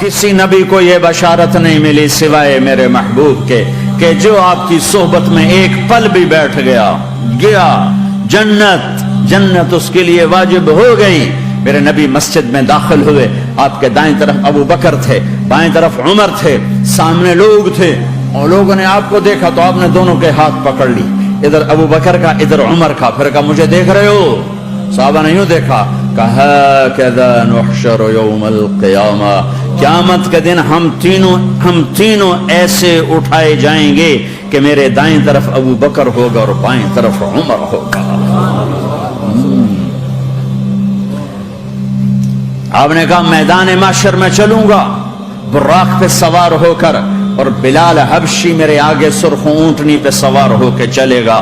کسی نبی کو یہ بشارت نہیں ملی سوائے میرے محبوب کے کہ جو آپ کی صحبت میں ایک پل بھی بیٹھ گیا جنت اس کے لیے واجب ہو گئی۔ میرے نبی مسجد میں داخل ہوئے، آپ کے دائیں طرف ابو بکر تھے، بائیں طرف عمر تھے، سامنے لوگ تھے، اور لوگوں نے آپ کو دیکھا تو آپ نے دونوں کے ہاتھ پکڑ لی، ادھر ابو بکر کا ادھر عمر کا، پھر کہا مجھے دیکھ رہے ہو؟ صحابہ نے یوں دیکھا، کہا کذا نحشر یوم القیامہ، قیامت کے دن ہم تینوں ایسے اٹھائے جائیں گے کہ میرے دائیں طرف ابو بکر ہوگا اور بائیں طرف عمر ہوگا۔ آپ نے کہا میدان محشر میں چلوں گا براق پہ سوار ہو کر، اور بلال حبشی میرے آگے سرخ اونٹنی پہ سوار ہو کے چلے گا۔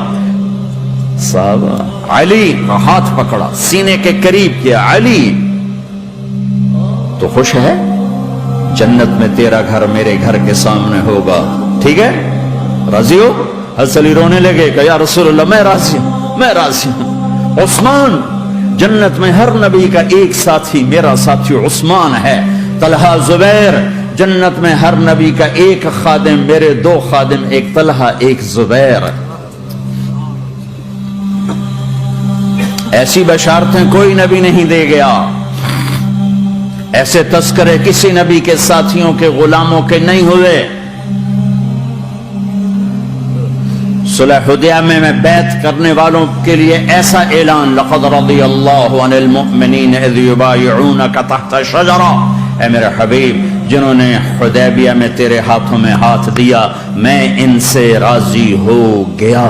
صحابہ علی کا ہاتھ پکڑا، سینے کے قریب کیا، علی تو خوش ہے؟ جنت میں تیرا گھر میرے گھر کے سامنے ہوگا، ٹھیک ہے؟ راضی ہو؟ حضرت علی رونے لگے کہ یا رسول اللہ میں راضی ہوں۔ عثمان، جنت میں ہر نبی کا ایک ساتھی، میرا ساتھی عثمان ہے۔ طلحہ، زبیر، جنت میں ہر نبی کا ایک خادم، میرے دو خادم، ایک طلحہ ایک زبیر۔ ایسی بشارتیں کوئی نبی نہیں دے گیا، ایسے تذکرے کسی نبی کے ساتھیوں کے غلاموں کے نہیں ہوئے۔ صلح حدیبیہ میں بیعت کرنے والوں کے لیے ایسا اعلان، لقد رضی اللہ عن المؤمنین اذ یبایعونک تحت شجرہ، اے میرے حبیب جنہوں نے حدیبیہ میں تیرے ہاتھوں میں ہاتھ دیا، میں ان سے راضی ہو گیا۔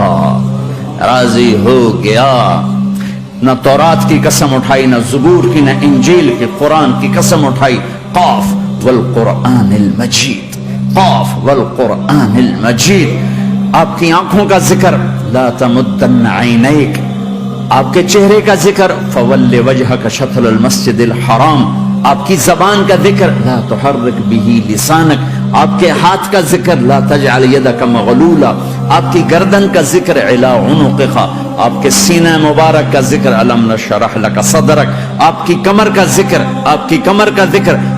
نہ تورات کی قسم اٹھائی، نہ زبور کی، نہ انجیل کی، قرآن کی قسم اٹھائی۔ قاف والقرآن المجید، قاف والقرآن المجید۔ آپ کی آنکھوں کا ذکر، لا تمدن عینیک، آپ کے چہرے کا ذکر، فول وجہک شطر المسجد الحرام، آپ کی زبان کا ذکر، لا تحرک بہ لسانک، آپ کے ہاتھ کا ذکر، لا تجعل یدک مغلولا، آپ کی گردن کا ذکر، علی عنقک، آپ کے سینہ مبارک کا ذکر، الم نشرح لک صدرک، آپ کی کمر کا ذکر،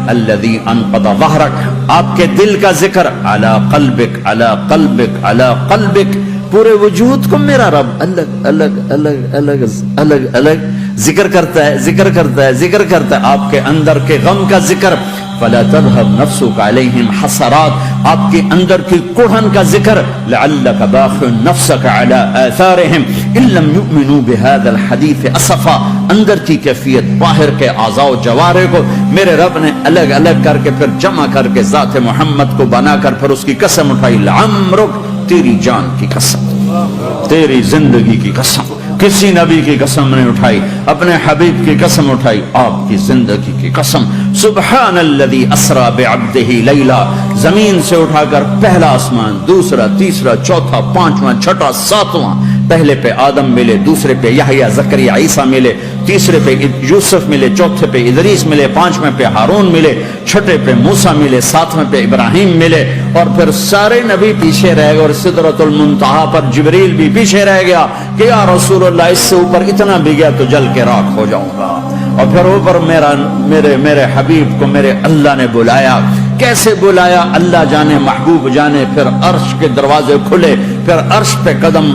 الذی انقض ظہرک، آپ کے دل کا ذکر، علی قلبک علی قلبک علی قلبک، پورے وجود کو میرا رب الگ الگ ذکر کرتا ہے، آپ کے اندر کے غم کا ذکر، فلا تذهب نفسك عليهم حسرات، آپ کے اندر کی کڑھن کا ذکر، لعلك باخع نفسك على آثارهم ان لم يؤمنوا بهذا الحديث اسفا، اندر کی کیفیت، باہر کے اعضاء و جوارح کو میرے رب نے الگ الگ کر کے پھر جمع کر کے ذات محمد کو بنا کر پھر اس کی قسم اٹھائی، لعمرک، تیری جان کی قسم، تیری زندگی کی قسم، کسی نبی کی قسم نہیں اٹھائی، اپنے حبیب کی قسم اٹھائی، آپ کی زندگی کی قسم۔ سبحان الذی اسری بعبدہ لیلا، زمین سے اٹھا کر پہلا آسمان، دوسرا، تیسرا، چوتھا، پانچواں، چھٹا، ساتواں، پہلے پہ آدم ملے، دوسرے پہ یحییٰ، زکریا، عیسیٰ ملے، تیسرے پہ یوسف ملے، چوتھے پہ ادریس ملے، پانچویں پہ ہارون ملے، چھٹے پہ موسیٰ ملے، ساتویں پہ ابراہیم ملے، اور پھر سارے نبی پیچھے رہ گئے، اور سدرۃ المنتہا پر جبریل بھی پیچھے رہ گیا کہ یا رسول اللہ اس سے اوپر اتنا بھی گیا تو جل کے راکھ ہو جاؤں گا۔ اور پھر اوپر میرے حبیب کو میرے اللہ نے بلایا، کیسے بلایا اللہ جانے، محبوب جانے، پھر عرش کے دروازے کھلے، پھر عرش پہ قدم،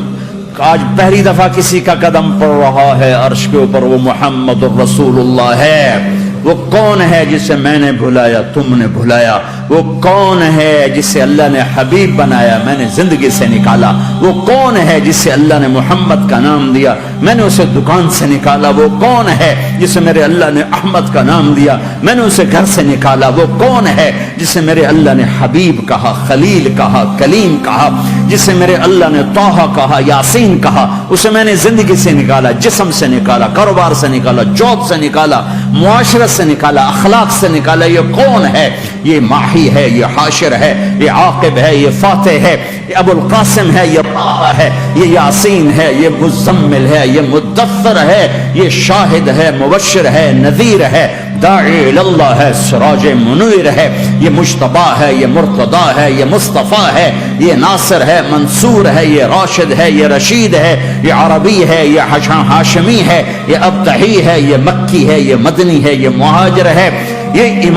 آج پہلی دفعہ کسی کا قدم پڑ رہا ہے عرش کے اوپر، وہ محمد الرسول اللہ ہے۔ وہ کون ہے جسے میں نے بلایا، تم نے بلایا؟ وہ کون ہے جسے اللہ نے حبیب بنایا، میں نے زندگی سے نکالا؟ وہ کون ہے جسے اللہ نے محمد کا نام دیا، میں نے اسے دکان سے نکالا؟ وہ کون ہے جسے میرے اللہ نے احمد کا نام دیا، میں نے اسے گھر سے نکالا؟ وہ کون ہے جسے میرے اللہ نے حبیب کہا، خلیل کہا، کلیم کہا، جسے میرے اللہ نے طہ کہا، یاسین کہا؟ اسے میں نے زندگی سے نکالا، جسم سے نکالا، کاروبار سے نکالا، جاب سے نکالا، معاشرت سے نکالا، اخلاق سے نکالا۔ یہ کون ہے؟ یہ ماہی ہے، یہ حاشر ہے، یہ عاقب ہے، یہ فاتح ہے، یہ ابو القاسم ہے، یہ طه ہے، یہ یاسین ہے، یہ مزمل ہے، یہ مدثر ہے، یہ شاہد ہے، مبشر ہے، نذیر ہے، داعی اللہ ہے، سراج منیر ہے، یہ مجتبی ہے، یہ مرتضی ہے، یہ مصطفیٰ ہے، یہ ناصر ہے، منصور ہے، یہ راشد ہے، یہ رشید ہے، یہ عربی ہے، یہ ہاشمی ہے، یہ ابتحی ہے، یہ مکی ہے، یہ مدنی ہے، یہ مہاجر ہے، یہ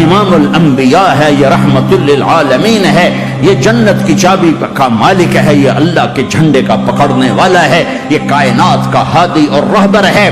امام الانبیاء ہے، یہ رحمت للعالمین ہے، یہ جنت کی چابی کا مالک ہے، یہ اللہ کے جھنڈے کا پکڑنے والا ہے، یہ کائنات کا ہادی اور رہبر ہے۔